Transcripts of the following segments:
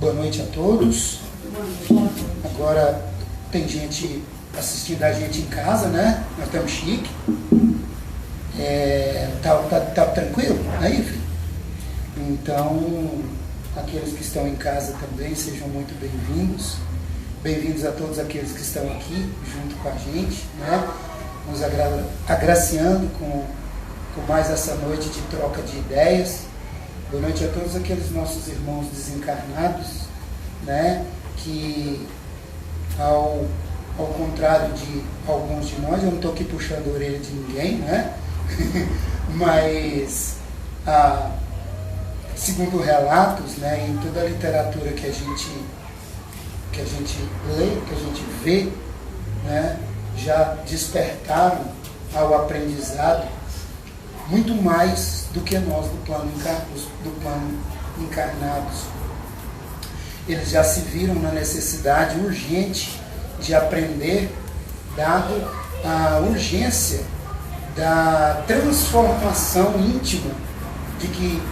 Boa noite a todos. Agora tem gente assistindo a gente em casa, né? Nós estamos chique. Tá tranquilo? Aí, filho? Então, aqueles que estão em casa também, sejam muito bem-vindos. Bem-vindos a todos aqueles que estão aqui junto com a gente, né? Nos agraciando com mais essa noite de troca de ideias. Boa noite a todos aqueles nossos irmãos desencarnados, né? Que ao contrário de alguns de nós, eu não estou aqui puxando a orelha de ninguém, né? Mas segundo relatos, né, em toda a literatura que a gente lê, que a gente vê, né, já despertaram ao aprendizado muito mais do que nós do plano encarnados. Eles já se viram na necessidade urgente de aprender, dado a urgência da transformação íntima de que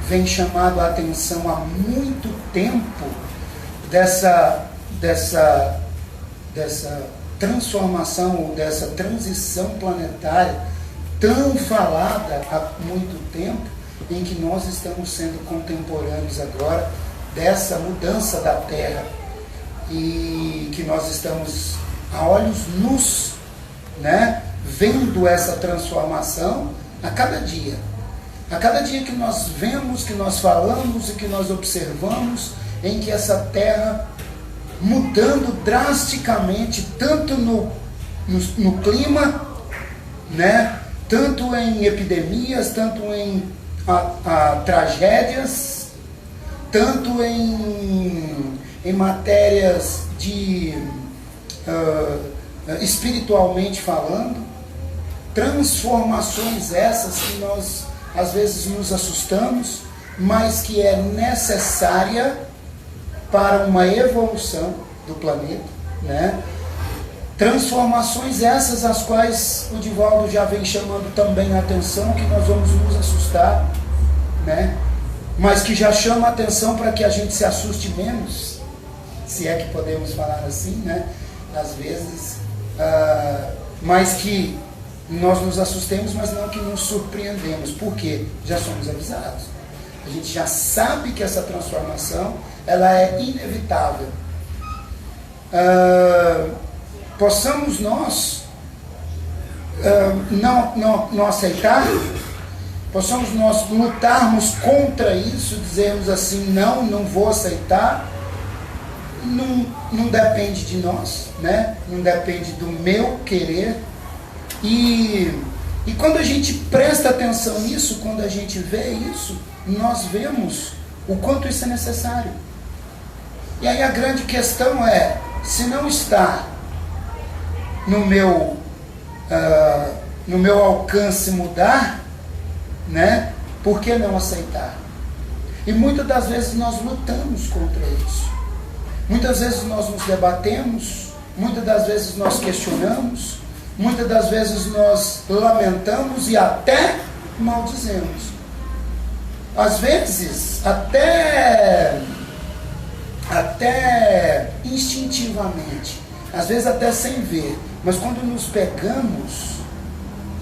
vem chamado a atenção há muito tempo, dessa transformação ou dessa transição planetária tão falada há muito tempo, em que nós estamos sendo contemporâneos agora dessa mudança da Terra, e que nós estamos a olhos nus, né, vendo essa transformação a cada dia. A cada dia que nós vemos, que nós falamos e que nós observamos, em que essa Terra mudando drasticamente, tanto no clima, né, tanto em epidemias, tanto em tragédias, tanto em matérias de espiritualmente falando, transformações essas que nós às vezes nos assustamos, mas que é necessária para uma evolução do planeta, né? Transformações essas as quais o Divaldo já vem chamando também a atenção, que nós vamos nos assustar, né? Mas que já chama a atenção para que a gente se assuste menos, se é que podemos falar assim, né? Às vezes, mas que nós nos assustemos, mas não que nos surpreendemos, porque já somos avisados. A gente já sabe que essa transformação ela é inevitável. Possamos nós não aceitar, possamos nós lutarmos contra isso, dizermos assim, não vou aceitar. Não depende de nós, né? Não depende do meu querer. E quando a gente presta atenção nisso, quando a gente vê isso, nós vemos o quanto isso é necessário. E aí a grande questão é, se não está no meu alcance mudar, né? Por que não aceitar? E muitas das vezes nós lutamos contra isso. Muitas vezes nós nos debatemos, muitas das vezes nós questionamos, muitas das vezes nós lamentamos e até maldizemos. Às vezes, até instintivamente, às vezes até sem ver, mas quando nos pegamos,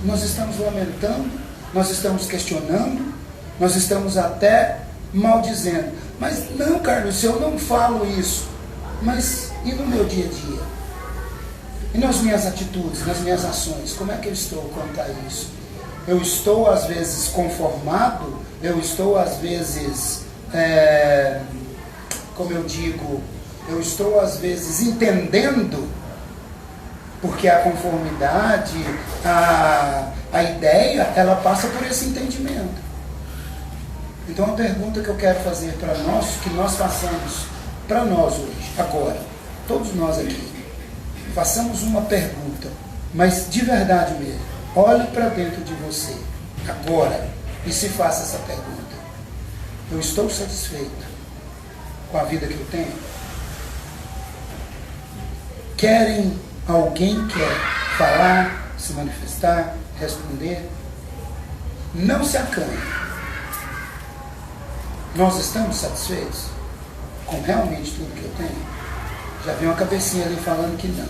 nós estamos lamentando, nós estamos questionando, nós estamos até maldizendo. Mas não, Carlos, se eu não falo isso, mas e no meu dia a dia? E nas minhas atitudes, nas minhas ações, como é que eu estou quanto a isso? Eu estou às vezes conformado, eu estou às vezes, como eu digo, eu estou às vezes entendendo, porque a conformidade, a ideia, ela passa por esse entendimento. Então a pergunta que eu quero fazer para nós, que nós façamos para nós hoje, agora, todos nós aqui, façamos uma pergunta, mas de verdade mesmo, olhe para dentro de você, agora, e se faça essa pergunta: eu estou satisfeito com a vida que eu tenho? Alguém quer falar, se manifestar, responder? Não se acanhe. Nós estamos satisfeitos? com realmente tudo que eu tenho? Já vi uma cabecinha ali falando que não.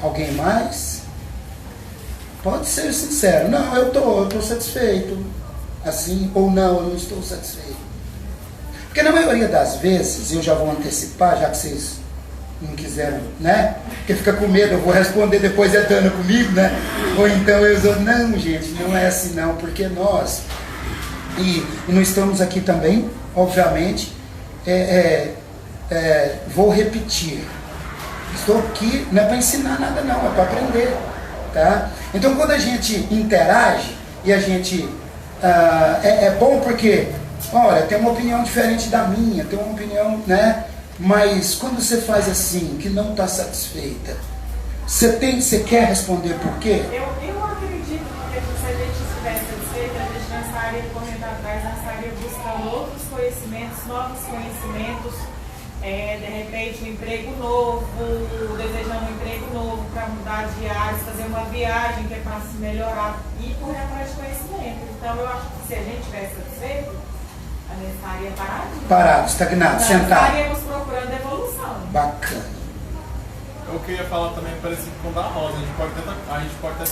Alguém mais? Pode ser sincero. Não, eu tô satisfeito. Assim, ou não, eu não estou satisfeito. Porque na maioria das vezes, eu já vou antecipar, já que vocês não quiseram, né? Porque fica com medo, eu vou responder depois dando comigo, né? Ou então eu vou, não, gente, não é assim não, porque nós, e não estamos aqui também, obviamente, vou repetir. Estou aqui, não é para ensinar nada não, é para aprender, tá? Então quando a gente interage, e a gente, é bom porque, olha, tem uma opinião diferente da minha, tem uma opinião, né? Mas quando você faz assim, que não está satisfeita, você quer responder por quê? Eu acredito que se a gente estiver satisfeita, a gente não estaria correndo atrás, não estaria buscando outros conhecimentos, novos conhecimentos, de repente um emprego novo, desejando um emprego novo para mudar de áreas, fazer uma viagem que é para se melhorar e correr atrás de conhecimento. Então eu acho que se a gente estiver satisfeito, a gente estaria parado, estagnado, sentado. Estaríamos procurando evolução. Bacana. Eu queria falar também parecido com o da Rosa. A gente pode até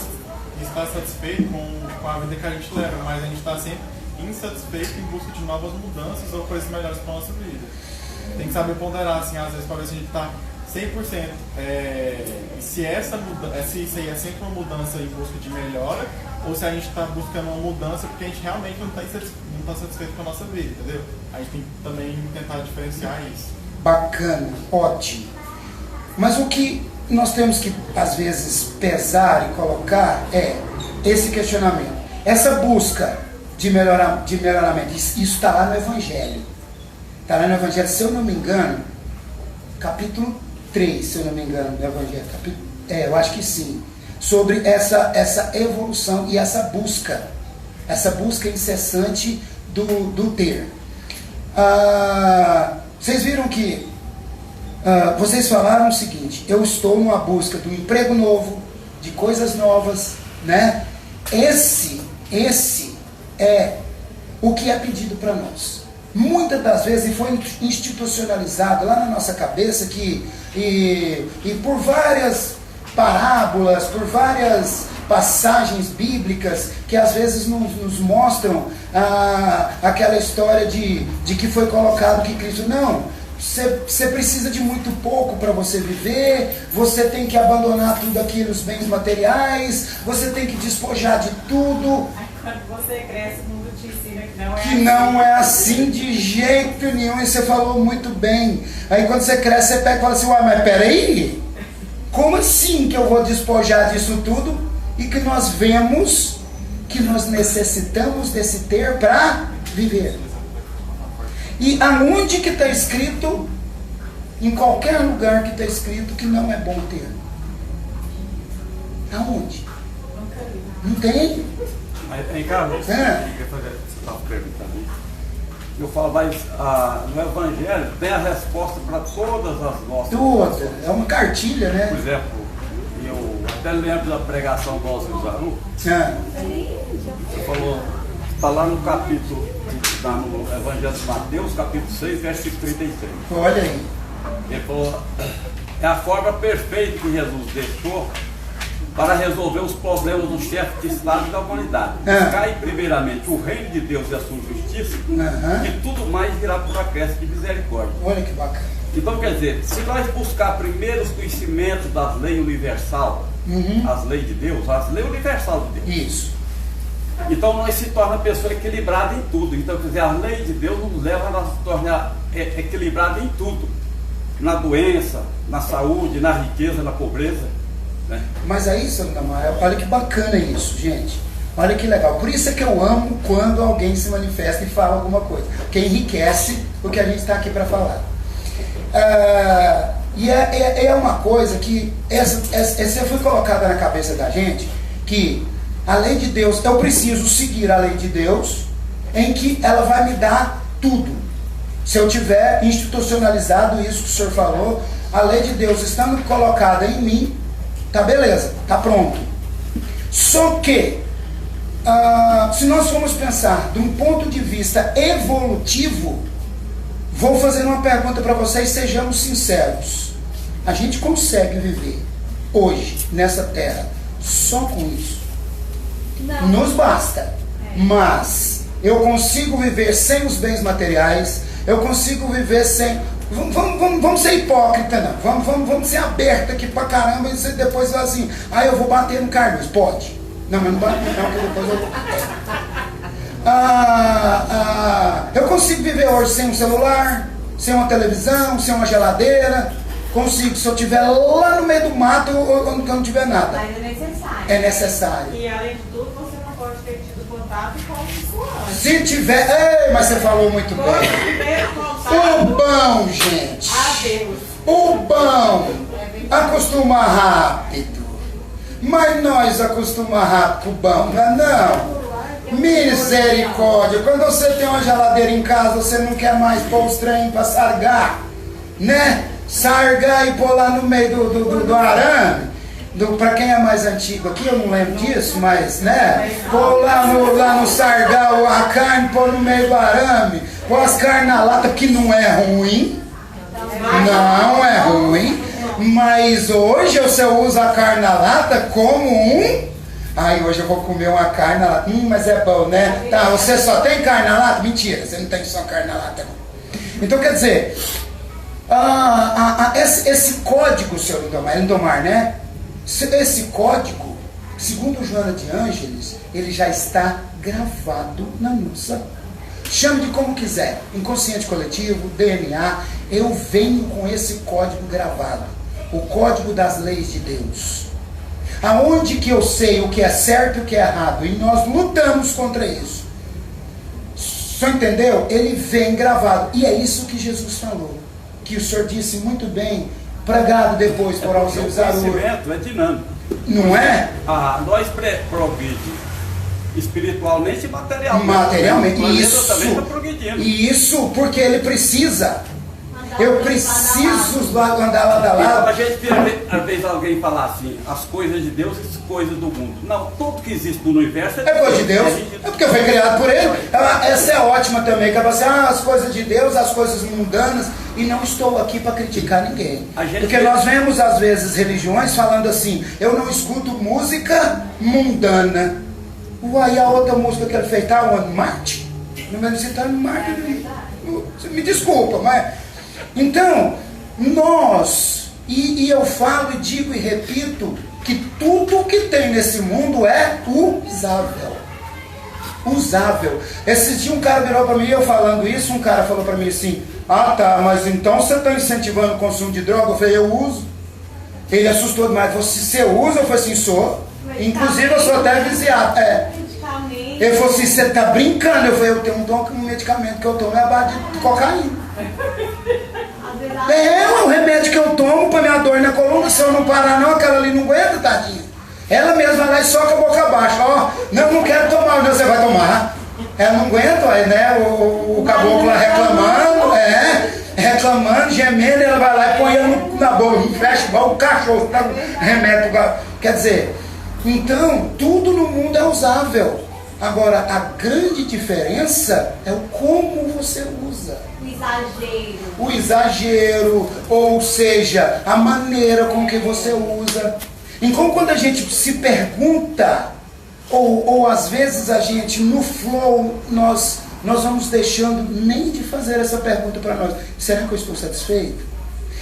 estar satisfeito com a vida que a gente leva, mas a gente está sempre insatisfeito em busca de novas mudanças ou coisas melhores para a nossa vida. Tem que saber ponderar, assim, às vezes, para ver se a gente está 100%. Se isso aí é sempre uma mudança em busca de melhora, ou se a gente está buscando uma mudança porque a gente realmente não está satisfeito com a nossa vida, entendeu? A gente tem que também tentar diferenciar isso. Bacana, ótimo. Mas o que nós temos que, às vezes, pesar e colocar é esse questionamento. Essa busca de melhoramento, isso está lá no Evangelho. Está lá no Evangelho, se eu não me engano, capítulo 3, se eu não me engano, do Evangelho. Eu acho que sim. Sobre essa evolução e essa busca incessante do ter. Vocês viram que vocês falaram o seguinte: eu estou numa busca de um emprego novo, de coisas novas, né? Esse é o que é pedido para nós. Muitas das vezes foi institucionalizado lá na nossa cabeça e por várias parábolas, por várias passagens bíblicas que às vezes nos mostram aquela história de que foi colocado que Cristo, não, você precisa de muito pouco para você viver, você tem que abandonar tudo aquilo, os bens materiais, você tem que despojar de tudo. Quando você cresce, o mundo te ensina que não é assim de jeito nenhum, e você falou muito bem. Aí quando você cresce, você pega e fala assim, uai, mas peraí, como assim que eu vou despojar disso tudo e que nós vemos que nós necessitamos desse ter para viver? E aonde que está escrito, em qualquer lugar que está escrito que não é bom ter? Aonde? Não tem. Aí, Carlos, você estava perguntando. Eu falo, mas no Evangelho tem a resposta para todas as nossas. Todas, é uma cartilha, né? Por exemplo, eu até lembro da pregação do Oswald Zaru. Você falou, está lá no capítulo, no Evangelho de Mateus, capítulo 6, versículo 33. Olha aí. Ele falou, é a forma perfeita que Jesus deixou para resolver os problemas do chefe de Estado e da humanidade. Buscai primeiramente o reino de Deus e a sua justiça, e tudo mais virá por acréscimo de misericórdia. Olha que bacana. Então, quer dizer, se nós buscar primeiro os conhecimentos das leis universal, as leis de Deus, as leis universal de Deus. Isso. Então nós se torna pessoa equilibrada em tudo. Então, quer dizer, a lei de Deus nos leva a se tornar equilibrada em tudo. Na doença, na saúde, na riqueza, na pobreza. Mas aí, Santa Maria, olha que bacana isso, gente. Olha que legal. Por isso é que eu amo quando alguém se manifesta e fala alguma coisa, porque enriquece o que a gente está aqui para falar. E é uma coisa que essa foi colocada na cabeça da gente, que a lei de Deus, eu preciso seguir a lei de Deus, em que ela vai me dar tudo. Se eu tiver institucionalizado isso que o senhor falou, a lei de Deus estando colocada em mim, tá beleza, tá pronto. Só que, se nós formos pensar de um ponto de vista evolutivo, Vou fazer uma pergunta para vocês, sejamos sinceros. A gente consegue viver hoje, nessa terra, só com isso? Não. Nos basta. Mas eu consigo viver sem os bens materiais, eu consigo viver sem... Vamos ser hipócrita, não. Vamos ser aberto aqui pra caramba e você depois vai assim, eu vou bater no Carlos. Pode. Não, mas não bate não, que depois eu vou. Eu consigo viver hoje sem um celular, sem uma televisão, sem uma geladeira. Consigo, se eu estiver lá no meio do mato ou quando não tiver nada. Mas é necessário. É necessário. E além de tudo, você não pode ter tido contato com isso antes. Se tiver... Ei, mas você falou muito Foi bem. o primeiro O contato bom, gente. a Deus. O bom acostuma rápido. Mas nós acostumamos rápido com o bom, não é não? Misericórdia. Quando você tem uma geladeira em casa, você não quer mais pôr os trem para sargar, né? Sargar e pôr lá no meio do arame. Para quem é mais antigo aqui, eu não lembro disso, mas, né? Pôr lá no sargar a carne, pôr no meio do arame, pôr as carnes na lata, que não é ruim. Não é ruim. Mas hoje você usa a carne na lata como hoje eu vou comer uma carne na lata. Mas é bom, né? Tá, você só tem carne na lata? Mentira, você não tem só carne na lata. Então quer dizer, esse código, senhor Lindomar, né? Esse código, segundo Joana de Ângeles, ele já está gravado na nossa. Chame de como quiser, inconsciente coletivo, DNA, eu venho com esse código gravado. O código das leis de Deus. Aonde que eu sei o que é certo e o que é errado? E nós lutamos contra isso. Só entendeu? Ele vem gravado. E é isso que Jesus falou. Que o Senhor disse muito bem, pregado depois por Alceu Zarur. O conhecimento é dinâmico. Não é? Nós progredimos espiritualmente e materialmente. Materialmente. O planeta também está progredindo. Isso porque ele precisa. Eu preciso andar lado a lado. A gente vê, às vezes, alguém falar assim, as coisas de Deus e as coisas do mundo. Não, tudo que existe no universo é coisa de Deus. É porque foi criado por ele. Essa é ótima também, que é assim, as coisas de Deus, as coisas mundanas. E não estou aqui para criticar ninguém. Porque nós vemos, às vezes, religiões falando assim, eu não escuto música mundana. Uai, a outra música que ele fez, tá onde? Marte? No menos você está no Marte. Me desculpa, mas... Então, nós, e eu falo e digo e repito, que tudo que tem nesse mundo é usável. Usável. Esses dias um cara virou para mim, eu falando isso, um cara falou para mim assim, tá, mas então você está incentivando o consumo de droga? Eu falei, eu uso. Ele assustou demais, você usa? Eu falei assim, sou. Inclusive eu sou até viciado. Ele falou assim, você está brincando? Eu falei, eu tenho um medicamento que eu tomo, é a base de cocaína. O remédio que eu tomo para minha dor na coluna, se eu não parar não, aquela ali não aguenta, tadinha. Ela mesma vai lá e soca a boca abaixo. Não quero tomar, não, você vai tomar. Ela não aguenta, né? O caboclo lá reclamando, gemendo, ela vai lá e põe ela na boca, fecha igual o cachorro, tá? Remédio. Quer dizer, então, tudo no mundo é usável. Agora, a grande diferença é o como você usa. O exagero, ou seja, a maneira com que você usa. Então, quando a gente se pergunta, ou às vezes a gente, no flow, nós vamos deixando nem de fazer essa pergunta para nós. Será que eu estou satisfeito?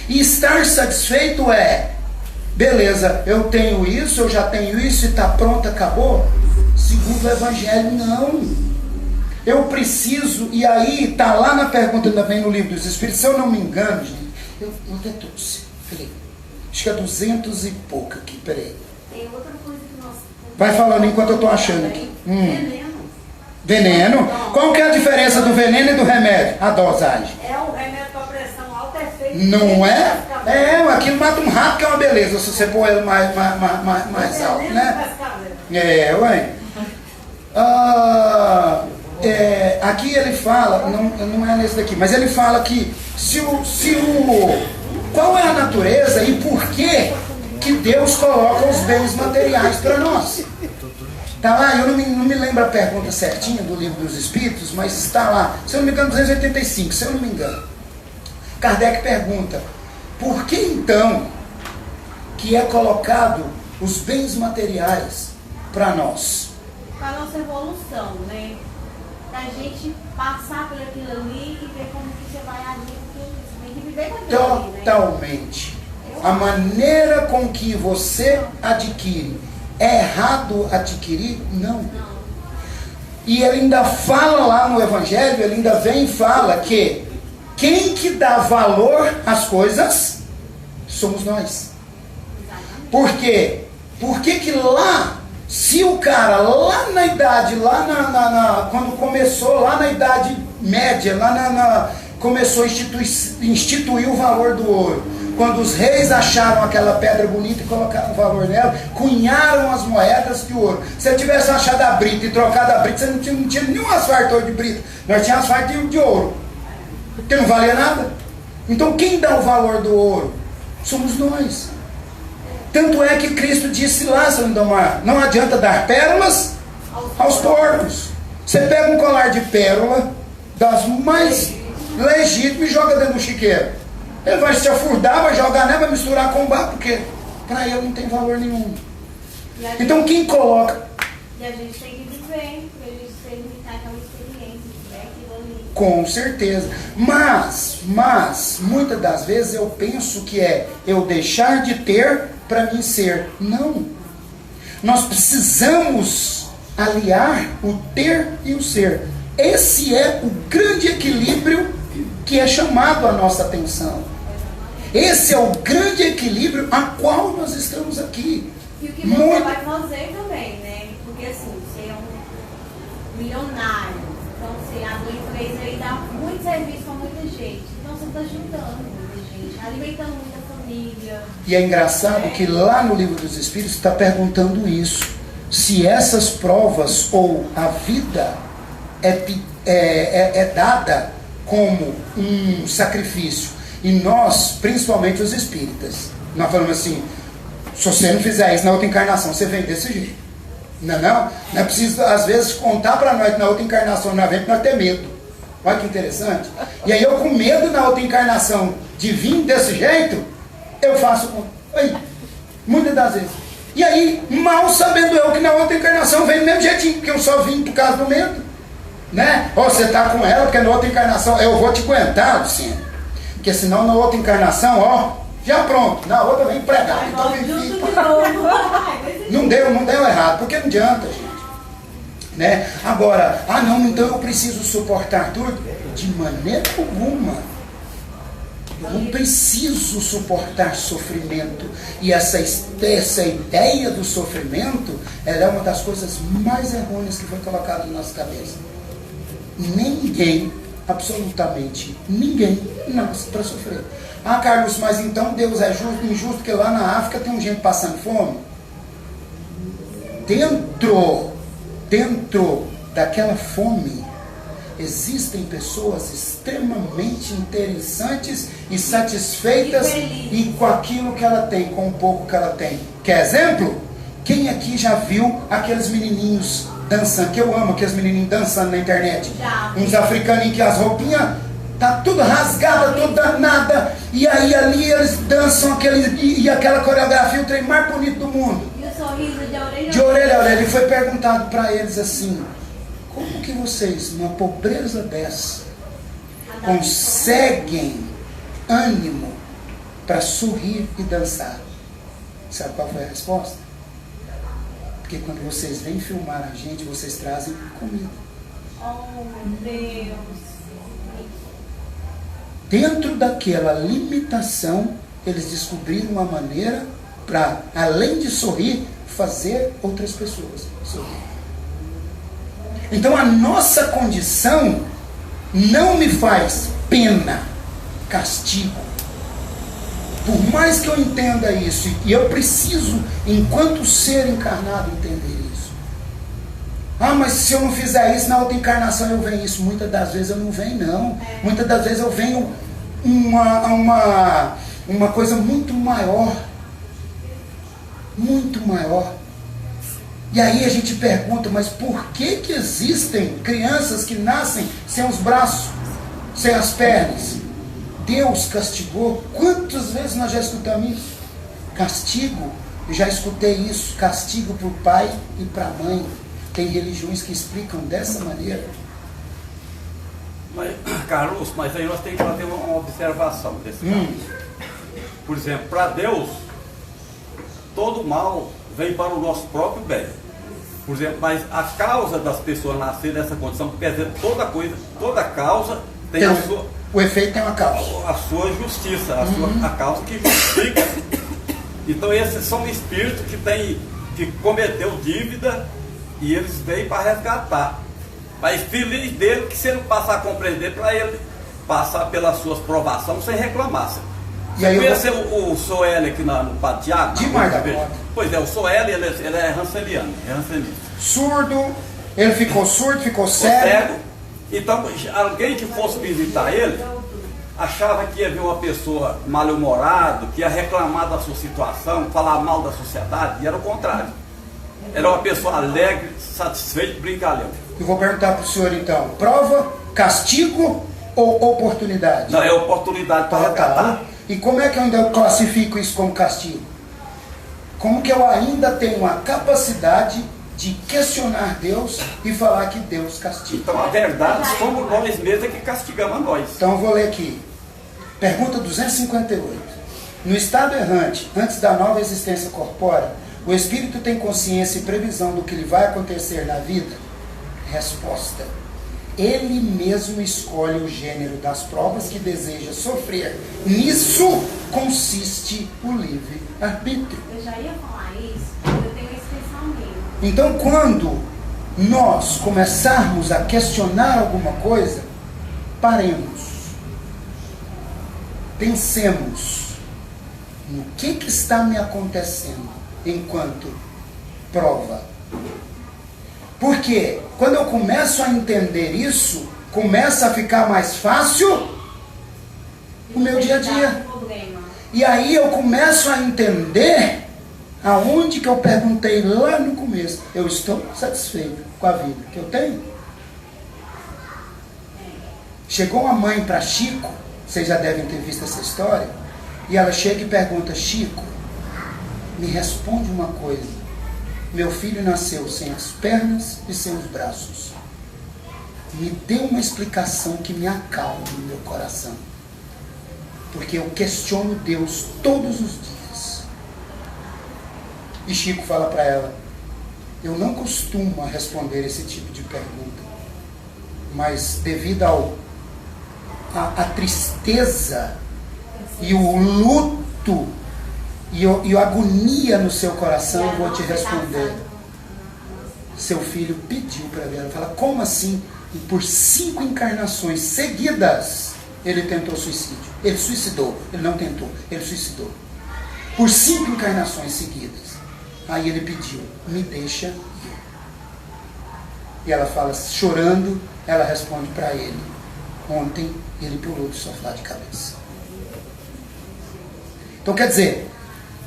E estar satisfeito é, beleza, eu tenho isso, eu já tenho isso e está pronto, acabou? Segundo o Evangelho, não. Eu preciso, e aí está lá na pergunta também no Livro dos Espíritos, se eu não me engano, gente, eu até trouxe, peraí, acho que é 200 e pouco aqui, peraí. Tem outra coisa que nós... Vai falando enquanto eu estou achando aqui. Veneno? Qual que é a diferença do veneno e do remédio? A dosagem. É o remédio para pressão alta, é feito... Não é? Aquilo mata um rato, que é uma beleza, se você pôr ele mais alto, né? Aqui ele fala, não é nesse daqui, mas ele fala que qual é a natureza e por que Deus coloca os bens materiais para nós. Está lá, eu não me lembro a pergunta certinha do Livro dos Espíritos, mas está lá, se eu não me engano, 285, se eu não me engano. Kardec pergunta, por que então que é colocado os bens materiais para nós? Para a nossa evolução, né? Para a gente passar por aquilo ali e ver como que você vai agir, porque você tem que viver com aquilo ali, né? Totalmente. A maneira com que você adquire, é errado adquirir? Não. E ele ainda fala lá no Evangelho, ele ainda vem e fala que quem que dá valor às coisas somos nós. Por quê? Porque que lá, se o cara lá na idade, quando começou, lá na idade média, começou a instituir o valor do ouro, quando os reis acharam aquela pedra bonita e colocaram o valor nela, cunharam as moedas de ouro. Se ele tivesse achado a brita e trocado a brita, você não tinha nenhum asfalto de brita, nós tínhamos asfalto de ouro, porque não valia nada. Então quem dá o valor do ouro? Somos nós. Tanto é que Cristo disse lá, São Lindomar, não adianta dar pérolas aos porcos. Você pega um colar de pérola, das mais legítimas, e joga dentro do chiqueiro. Ele vai se afurdar, vai jogar nela, vai misturar com o barro, porque para ele não tem valor nenhum. Então quem coloca... E a gente tem que viver, para a gente experimentar aquela experiência, né? Aquilo ali. Com certeza. Mas, muitas das vezes eu penso que é eu deixar de ter para mim ser. Não. Nós precisamos aliar o ter e o ser. Esse é o grande equilíbrio que é chamado a nossa atenção. Esse é o grande equilíbrio a qual nós estamos aqui. E o que você vai fazer também, né? Porque assim, você é um milionário, então você abre uma empresa e dá muito serviço para muita gente. Então você está ajudando muita gente, alimentando muita família. E é engraçado que lá no Livro dos Espíritos está perguntando isso. Se essas provas ou a vida é dada como um sacrifício. E nós, principalmente os espíritas, nós falamos assim, se você não fizer isso na outra encarnação, você vem desse jeito. Não é preciso, às vezes, contar para nós que na outra encarnação nós vem para ter medo. Olha que interessante. E aí eu com medo na outra encarnação de vir desse jeito, eu faço muitas das vezes. E aí, mal sabendo eu que na outra encarnação vem do mesmo jeitinho, porque eu só vim por causa do medo. Né? Ou você está com ela, porque na outra encarnação eu vou te aguentar, Luciano. Porque senão na outra encarnação, já pronto, na outra vem pregar. Então não deu errado, porque não adianta, gente. Né? Agora, não, então eu preciso suportar tudo? De maneira alguma. Eu não preciso suportar sofrimento. E essa ideia do sofrimento, ela é uma das coisas mais errôneas que foi colocada na nossa cabeça. Ninguém, absolutamente ninguém, nasce para sofrer. Carlos, mas então Deus é injusto, porque lá na África tem gente passando fome? Dentro daquela fome, existem pessoas extremamente interessantes e satisfeitas e com aquilo que ela tem, com o pouco que ela tem. Quer exemplo? Quem aqui já viu aqueles menininhos dançando, que eu amo aqueles menininhos dançando na internet? Uns africaninhos que as roupinhas tá tudo rasgada, tudo danada, e aí ali eles dançam e aquela coreografia, o trem mais bonito do mundo. E o sorriso de orelha a orelha. E foi perguntado para eles assim, como que vocês, numa pobreza dessa, conseguem ânimo para sorrir e dançar? Sabe qual foi a resposta? Porque quando vocês vêm filmar a gente, vocês trazem comida. Oh, meu Deus. Dentro daquela limitação, eles descobriram uma maneira para, além de sorrir, fazer outras pessoas sorrir. Então a nossa condição não me faz pena, castigo. Por mais que eu entenda isso, e eu preciso, enquanto ser encarnado, entender isso. Mas se eu não fizer isso, na outra encarnação eu venho isso. Muitas das vezes eu não venho, não. Muitas das vezes eu venho uma coisa muito maior. Muito maior. E aí a gente pergunta, mas por que existem crianças que nascem sem os braços, sem as pernas? Deus castigou. Quantas vezes nós já escutamos isso? Castigo, eu já escutei isso, castigo para o pai e para a mãe. Tem religiões que explicam dessa maneira. Mas, Carlos, mas aí nós temos que fazer uma observação desse caso. Por exemplo, para Deus, todo mal vem para o nosso próprio bem. Por exemplo, mas a causa das pessoas nascerem nessa condição, quer dizer, toda causa tem a sua... O efeito tem uma causa. A sua justiça, a causa que justifica. Então esses são espíritos que cometeu dívida e eles veio para resgatar. Mas feliz dele que se ele passar a compreender, para ele passar pelas suas provações sem reclamar. E aí conheceu o Soeli aqui no Padre Tiago? Demais da conta. Pois é, o Soeli ele é ranceliano, é rancelista. Surdo, ele ficou surdo, ficou cego. Então, alguém que fosse visitar ele, achava que ia ver uma pessoa mal-humorada, que ia reclamar da sua situação, falar mal da sociedade, e era o contrário. Era uma pessoa alegre, satisfeita, brincalhão. Eu vou perguntar para o senhor então, prova, castigo ou oportunidade? Não, é oportunidade para resgatar. E como é que eu ainda classifico isso como castigo? Como que eu ainda tenho a capacidade de questionar Deus e falar que Deus castiga? Então a verdade somos nós mesmos que castigamos a nós. Então eu vou ler aqui. Pergunta 258. No estado errante, antes da nova existência corpórea, o espírito tem consciência e previsão do que lhe vai acontecer na vida? Resposta. Ele mesmo escolhe o gênero das provas que deseja sofrer. Nisso consiste o livre-arbítrio. Eu já ia falar isso, eu tenho esse pensamento. Então, quando nós começarmos a questionar alguma coisa, paremos. Pensemos no que está me acontecendo enquanto prova. Porque quando eu começo a entender isso, começa a ficar mais fácil o meu dia a dia. E aí eu começo a entender aonde que eu perguntei lá no começo. Eu estou satisfeito com a vida que eu tenho? Chegou uma mãe para Chico, vocês já devem ter visto essa história, e ela chega e pergunta: Chico, me responde uma coisa. Meu filho nasceu sem as pernas e sem os braços. Me dê uma explicação que me acalme no meu coração. Porque eu questiono Deus todos os dias. E Chico fala para ela: eu não costumo responder esse tipo de pergunta, mas devido a tristeza e o luto e a agonia no seu coração, eu vou te responder. Seu filho pediu para ver. Ela fala: como assim? E por 5 encarnações seguidas ele tentou suicídio. Ele suicidou. Ele não tentou, ele suicidou. Por 5 encarnações seguidas. Aí ele pediu: me deixa ir. E ela fala, chorando, ela responde para ele: ontem ele pulou do sofá de cabeça. Então quer dizer,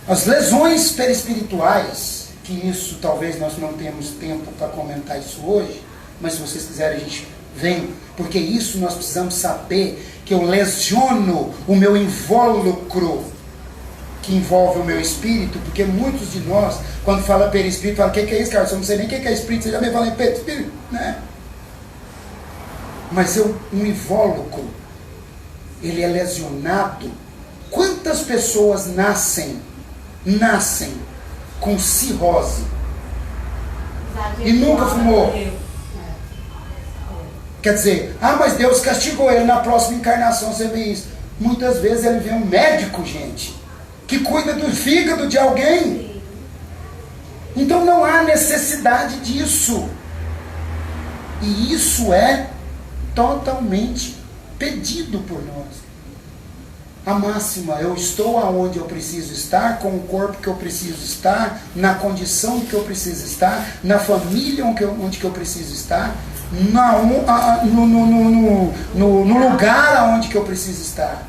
as lesões perispirituais, que isso talvez nós não temos tempo para comentar isso hoje, mas se vocês quiserem a gente vem, porque isso nós precisamos saber, que eu lesiono o meu invólucro, que envolve o meu espírito, porque muitos de nós, quando fala perispírito, falam: o que é isso, cara? Eu não sei nem o que é espírito, você já me fala em perispírito, né? Mas um invólucro, ele é lesionado. Quantas pessoas nascem com cirrose e nunca fumou? Quer dizer, mas Deus castigou ele, na próxima encarnação você vê isso. Muitas vezes ele vê um médico, gente, que cuida do fígado de alguém. Então não há necessidade disso. E isso é totalmente pedido por nós. A máxima: eu estou aonde eu preciso estar, com o corpo que eu preciso estar, na condição que eu preciso estar, na família onde que eu preciso estar, no lugar aonde que eu preciso estar.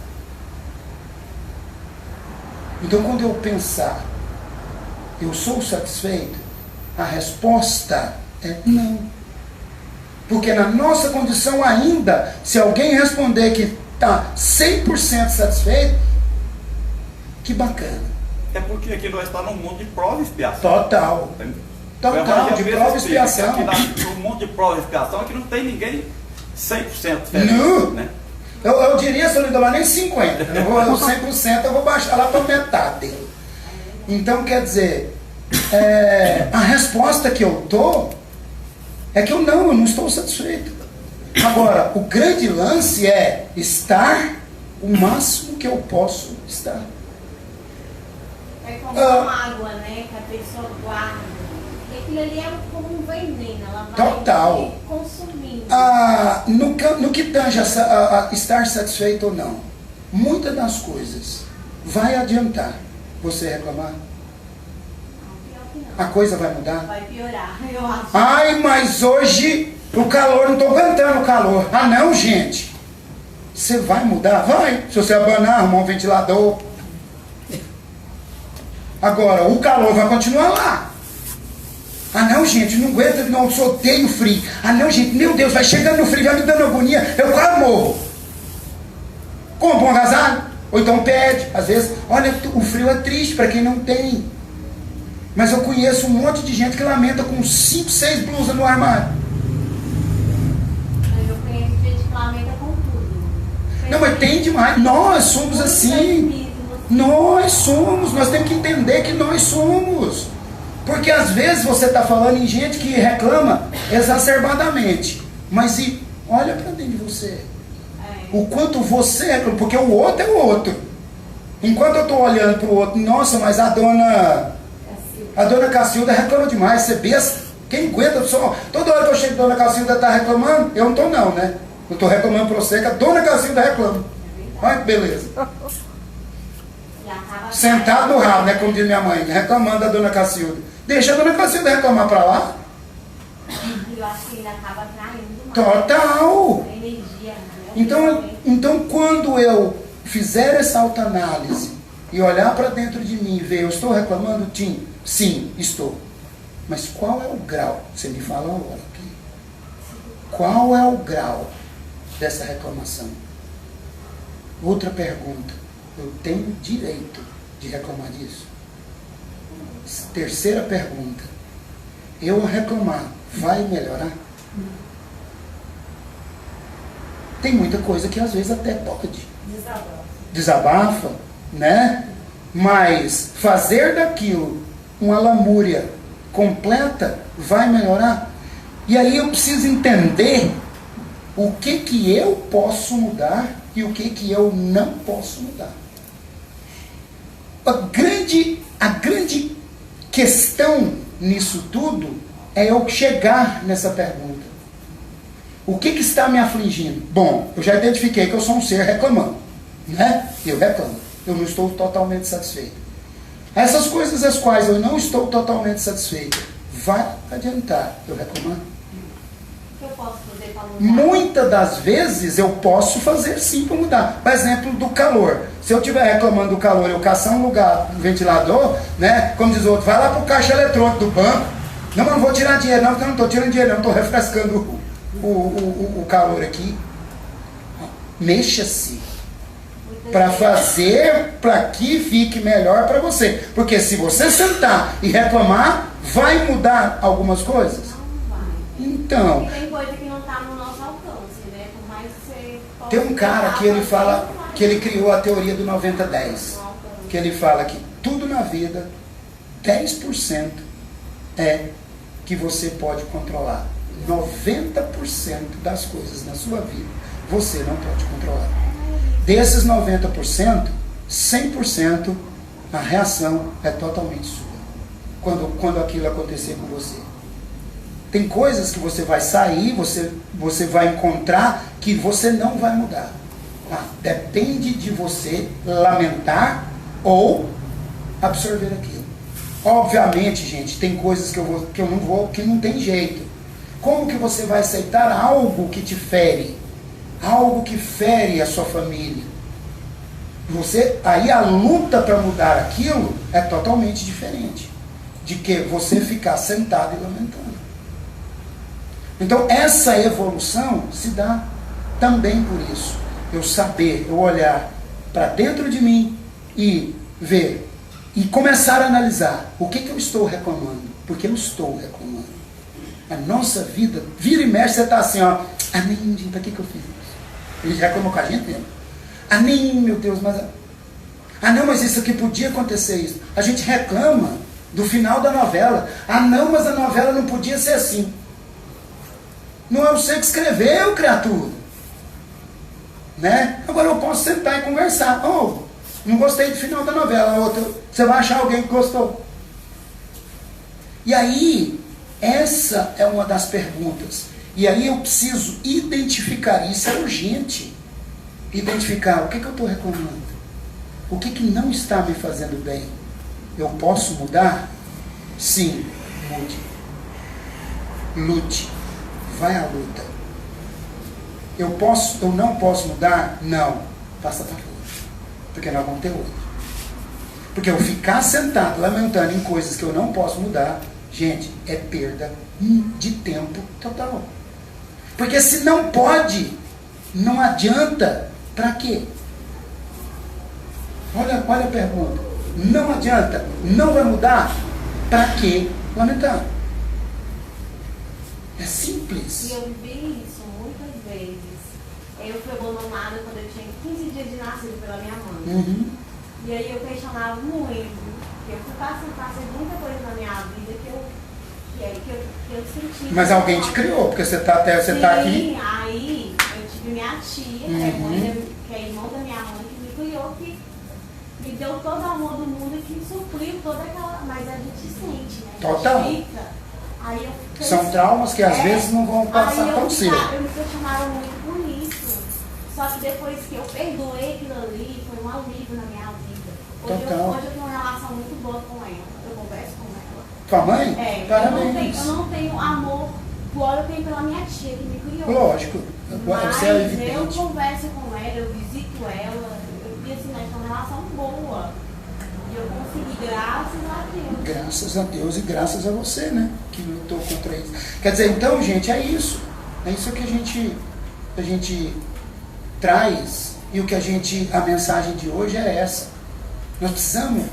Então, quando eu pensar, eu sou satisfeito? A resposta é não. Porque na nossa condição ainda, se alguém responder que está 100% satisfeito, que bacana. É porque aqui nós estamos num mundo de prova e expiação. Total. Total, de prova e expiação. No mundo de prova e expiação é que não tem ninguém 100% feliz. Não. Né? Eu diria, se eu não dou nem 50%. Eu vou, 100% eu vou baixar lá para metade. Então, quer dizer, a resposta que eu dou é que eu não estou satisfeito. Agora, o grande lance é estar o máximo que eu posso estar. É como água, né? Que a pessoa guarda. E aquilo ali é como um veneno, ela vai Total. consumindo. No que tange a estar satisfeito ou não, muitas das coisas vai adiantar você reclamar? Pior que não. A coisa vai mudar? Vai piorar, eu acho. Ai, mas hoje o calor, não estou aguentando o calor. Ah não, gente. Você vai mudar? Vai. Se você abanar, arrumar um ventilador. Agora, o calor vai continuar lá. Ah não, gente, não aguento, não, eu odeio frio. Ah não, gente, meu Deus, vai chegando no frio, vai me dando agonia, eu quase morro. Compra um agasalho, ou então pede. Às vezes, olha, o frio é triste para quem não tem. Mas eu conheço um monte de gente que lamenta com 5, 6 blusas no armário. Eu conheço gente que lamenta com tudo. Não, mas tem demais. Nós somos assim. Nós temos que entender que nós somos. Porque às vezes você está falando em gente que reclama exacerbadamente. Mas olha para dentro de você. O quanto você reclama, porque o outro é o outro. Enquanto eu estou olhando para o outro, nossa, mas a dona Cacilda reclama demais, você besta. Quem aguenta só? Toda hora que eu chego, a dona Cacilda está reclamando, eu não estou não, né? Eu estou reclamando para você que a dona Cacilda reclama. Olha que beleza. Sentado no rabo, né? Como diz minha mãe, reclamando da dona Cacilda. Deixa a dona Cacilda reclamar para lá. Eu acho que ainda acaba atraindo mais. Total. Energia, né? Então, quando eu fizer essa autoanálise e olhar para dentro de mim e ver, eu estou reclamando? Sim, estou. Mas qual é o grau? Você me fala agora aqui. Qual é o grau dessa reclamação? Outra pergunta. Eu tenho direito de reclamar disso? Terceira pergunta. Eu reclamar vai melhorar? Tem muita coisa que às vezes até pode. Desabafa, né? Mas fazer daquilo uma lamúria completa vai melhorar? E aí eu preciso entender o que eu posso mudar e o que eu não posso mudar. A grande questão nisso tudo é eu chegar nessa pergunta. O que está me afligindo? Bom, eu já identifiquei que eu sou um ser reclamando, né? Eu reclamo. Eu não estou totalmente satisfeito. Essas coisas as quais eu não estou totalmente satisfeito, vai adiantar eu reclamar? O que eu posso fazer para mudar? Muitas das vezes eu posso fazer sim para mudar. Por exemplo, do calor. Se eu estiver reclamando do calor, eu caçar um lugar, um ventilador, né? Como diz o outro, vai lá para o caixa eletrônico do banco. Não, mas não vou tirar dinheiro não, porque eu não estou tirando dinheiro não, estou refrescando o calor aqui. Mexa-se para fazer para que fique melhor para você. Porque se você sentar e reclamar, vai mudar algumas coisas? Não vai. Então, Tem coisa que não está no nosso alcance, né? Por mais que você possa tem um cara que ele tentar, fala não vai. que ele criou a teoria do 90-10. Que ele fala que tudo na vida, 10% é que você pode controlar. 90% das coisas na sua vida você não pode controlar. Desses 90%, 100% a reação é totalmente sua. Quando aquilo acontecer com você. Tem coisas que você vai sair, você vai encontrar que você não vai mudar. Depende de você lamentar ou absorver aquilo. Obviamente, gente, tem coisas que eu não vou, que não tem jeito. Como que você vai aceitar algo que te fere? Algo que fere a sua família? Aí a luta para mudar aquilo é totalmente diferente de que você ficar sentado e lamentando. Então essa evolução se dá também por isso. eu saber, eu olhar para dentro de mim e ver, e começar a analisar o que eu estou reclamando, porque eu estou reclamando. A nossa vida, vira e mexe, você está assim, ó, nem, para que eu fiz isso? Ele reclamou com a gente mesmo. Nem, meu Deus, mas... não, mas isso aqui podia acontecer isso. A gente reclama do final da novela. Não, mas a novela não podia ser assim. Não é você que escreveu, criatura. Né? Agora eu posso sentar e conversar. Não gostei do final da novela. Você vai achar alguém que gostou. E aí, essa é uma das perguntas. E aí eu preciso identificar. Isso é urgente. Identificar o que eu estou reclamando. O que não está me fazendo bem. Eu posso mudar? Sim, mude. Lute. Vai à luta. Eu não posso mudar? Não. Faça favor. Porque nós vamos ter outro. Porque eu ficar sentado, lamentando em coisas que eu não posso mudar, gente, é perda de tempo total. Porque se não pode, não adianta, para quê? Olha a pergunta. Não adianta, não vai mudar, para que lamentar? É simples. E eu vivi isso muitas vezes. Eu fui abandonada quando eu tinha 15 dias de nascido pela minha mãe. E aí eu questionava muito. Eu fui passei muita coisa na minha vida que eu senti. Mas alguém te criou, porque você está aqui. Sim, aí eu tive minha tia, que é irmã da minha mãe, que me criou, que me deu todo o amor do mundo e que supriu toda aquela... Mas a gente sente, né? Total. Aí eu São traumas que às vezes não vão passar tão cedo. Eu me questionava muito por isso. Só que depois que eu perdoei aquilo ali, foi um alívio na minha vida. Hoje eu tenho uma relação muito boa com ela. Eu converso com ela. Tua mãe? Parabéns. Eu não tenho amor igual eu tenho pela minha tia que me criou. Lógico. Mas você é evidente. eu converso com ela, eu visito ela. E assim, nós temos uma relação boa. E eu consegui, graças a Deus. Graças a Deus e graças a você, né? Que lutou contra isso. Quer dizer, então, gente, é isso. É isso que a gente traz. E o que a mensagem de hoje é essa. Nós precisamos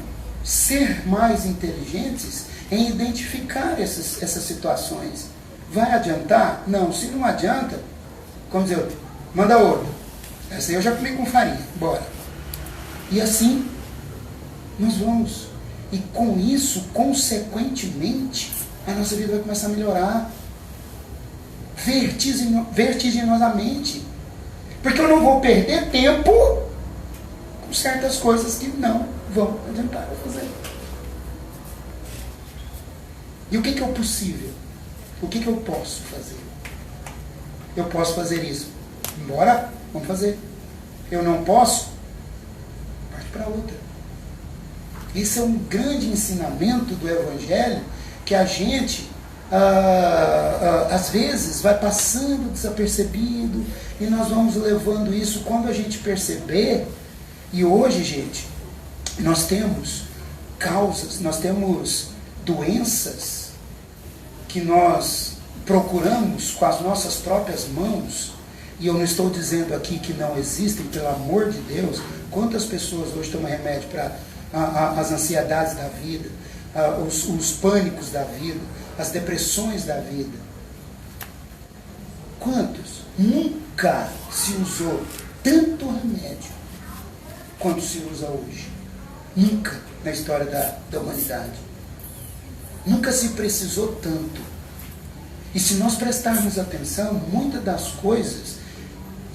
ser mais inteligentes em identificar essas situações. Vai adiantar? Não. Se não adianta, como dizer, manda outro. Essa aí eu já comi com farinha. Bora. E assim, nós vamos. E com isso, consequentemente, a nossa vida vai começar a melhorar. Vertiginosamente. Porque eu não vou perder tempo com certas coisas que não vão adiantar eu fazer. E o que é o possível? O que eu posso fazer? Eu posso fazer isso. Bora, vamos fazer. Eu não posso? Parte para outra. Esse é um grande ensinamento do Evangelho que a gente, às vezes, vai passando desapercebido e nós vamos levando isso quando a gente perceber. E hoje, gente, nós temos causas, nós temos doenças que nós procuramos com as nossas próprias mãos, e eu não estou dizendo aqui que não existem, pelo amor de Deus. Quantas pessoas hoje tomam remédio para as ansiedades da vida, os pânicos da vida, as depressões da vida? Quantos? Nunca se usou tanto remédio quanto se usa hoje. Nunca na história da humanidade. Nunca se precisou tanto. E se nós prestarmos atenção, muitas das coisas,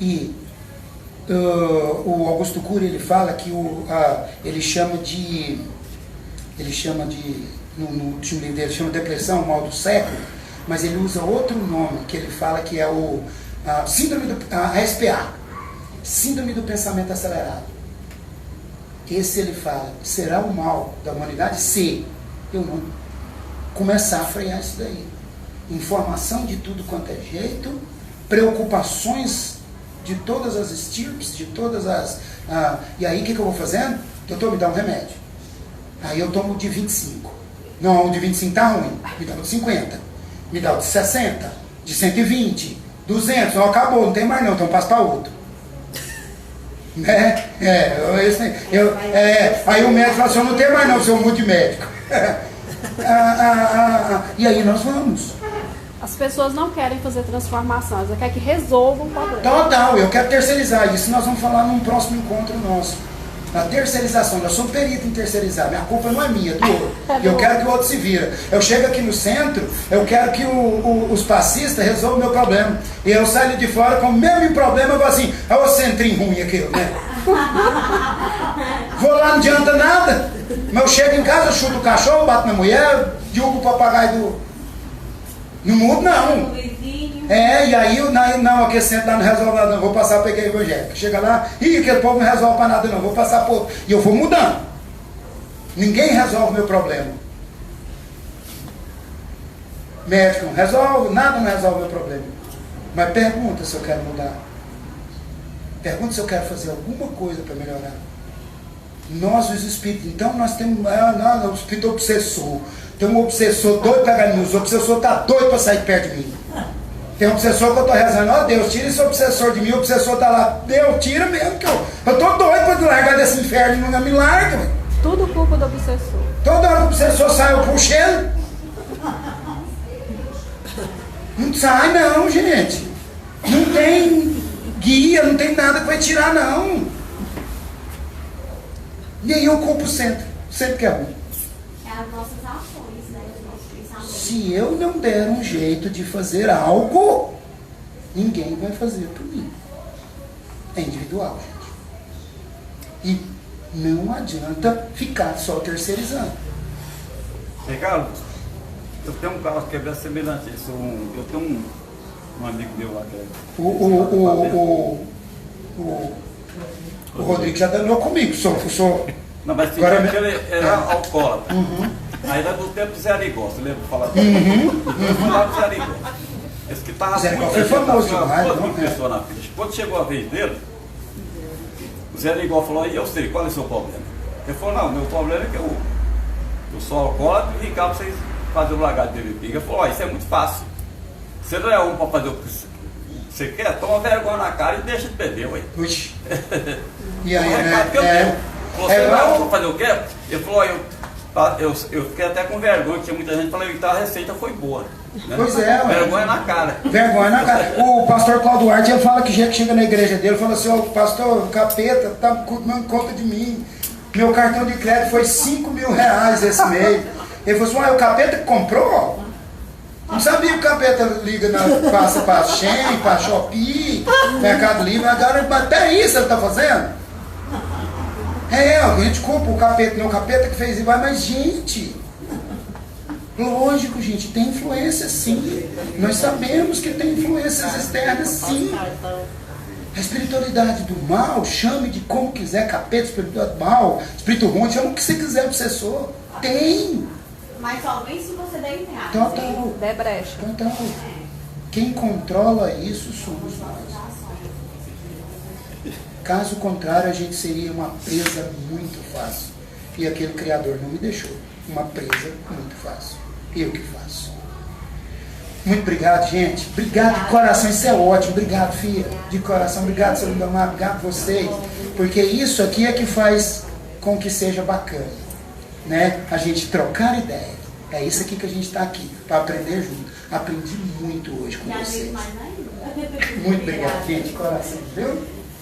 e o Augusto Cury, ele fala que ele chama de no último livro dele, chama Depressão, o mal do século, mas ele usa outro nome, que ele fala que é a SPA, Síndrome do Pensamento Acelerado. Esse ele fala, será o mal da humanidade se eu não começar a frear isso daí. Informação de tudo quanto é jeito, preocupações de todas as estirpes, de todas as... e aí o que eu vou fazendo? Doutor, me dá um remédio. Aí eu tomo o de 25. Não, o de 25 tá ruim. Me dá o de 50. Me dá o de 60. De 120. 200. Não, acabou, não tem mais não, então passo para outro. Né? Aí o médico fala assim, eu não tenho mais não, se eu mudo de médico. E aí nós vamos. As pessoas não querem fazer transformação, elas querem que resolvam o problema. Total, eu quero terceirizar isso. Nós vamos falar num próximo encontro nosso. A terceirização, eu sou perito em terceirizar. Minha culpa não é minha, é do outro. Eu quero que o outro se vira. Eu chego aqui no centro, eu quero que os passistas resolvam o meu problema. E eu saio de fora com o mesmo problema, eu vou assim, olha o centrinho ruim aquilo, né? Vou lá, não adianta nada. Mas eu chego em casa, eu chuto o cachorro, bato na mulher, derrubo o papagaio do... Não mudo, não. E aí não, aquele centro lá não resolve nada, não. Vou passar para a igreja evangélica. Chega lá, aquele povo não resolve para nada, não. Vou passar para outro. E eu vou mudando. Ninguém resolve o meu problema. Médico não resolve, nada não resolve o meu problema. Mas pergunta se eu quero mudar. Pergunta se eu quero fazer alguma coisa para melhorar. Nós, os espíritos, então nós temos o espírito obsessor. Tem um obsessor doido para pegar em mim, o obsessor está doido para sair perto de mim. Tem um obsessor que eu estou rezando, ó Deus, tira esse obsessor de mim, o obsessor está lá, Deus, tira mesmo, que eu estou doido para largar desse inferno e não me larga. Véio. Tudo culpa do obsessor. Toda hora que o obsessor sai, eu puxo ele. Não sai não, gente. Não tem guia, não tem nada que vai tirar não. E aí eu culpo o centro que é ruim. É as nossas ações, né? Os nossos pensamentos. Se eu não der um jeito de fazer algo, ninguém vai fazer por mim. É individual, gente. E não adianta ficar só terceirizando. Ricardo, eu tenho um caso que é bem semelhante a isso. Eu tenho um amigo meu lá que é... O Rodrigo já danou comigo, Não, mas agora ele era alcoólatra. Aí era do tempo do Zé Arigó, você lembra de falar disso? Falava do Zé Arigó. Esse que estava Zé Arigó foi famoso demais. Pessoa na fila. Quando chegou a vez dele, o Zé Arigó falou, e eu sei, qual é o seu problema? Ele falou, não, meu problema é que eu sou alcoólatra e vim cá para vocês fazerem o lagar de beber pinga. Ele falou, isso é muito fácil. Você não é um para fazer o que você quer? Toma vergonha na cara e deixa de beber, ué. Puxa. E aí, Você vai fazer o quê? Ele falou, eu fiquei até com vergonha, tinha muita gente falando que a receita foi boa. Né? Pois é, ué. Vergonha na cara. Vergonha na cara. O pastor Cláudio Duarte, ele fala que chega na igreja dele, fala assim, ó, pastor, o capeta tá tomando conta de mim. Meu cartão de crédito foi R$5.000 esse mês. Ele falou assim, o capeta que comprou? Não sabia que o capeta liga, passa para a Shein, para a Shopee, Mercado Livre, agora até isso ele está fazendo. A gente culpa o capeta, não é o capeta que fez e vai, mas gente, lógico, gente, tem influência sim. Nós sabemos que tem influências externas sim. A espiritualidade do mal, chame de como quiser, capeta, espiritualidade do mal, espírito ruim, chame o que você quiser, obsessor. Tem. Mas somente se você der entrada. Total. Der brecha. Total. Quem controla isso somos nós. Caso contrário, a gente seria uma presa muito fácil. E aquele Criador não me deixou. Uma presa muito fácil. Eu que faço. Muito obrigado, gente. Obrigado de coração. Isso é ótimo. Obrigado, filha. De coração. Obrigado, seu Lindomar. Obrigado a vocês. Porque isso aqui é que faz com que seja bacana. Né? A gente trocar ideia. É isso aqui que a gente está aqui. Para aprender junto. Aprendi muito hoje com vocês. Muito obrigado, gente. De coração. Viu?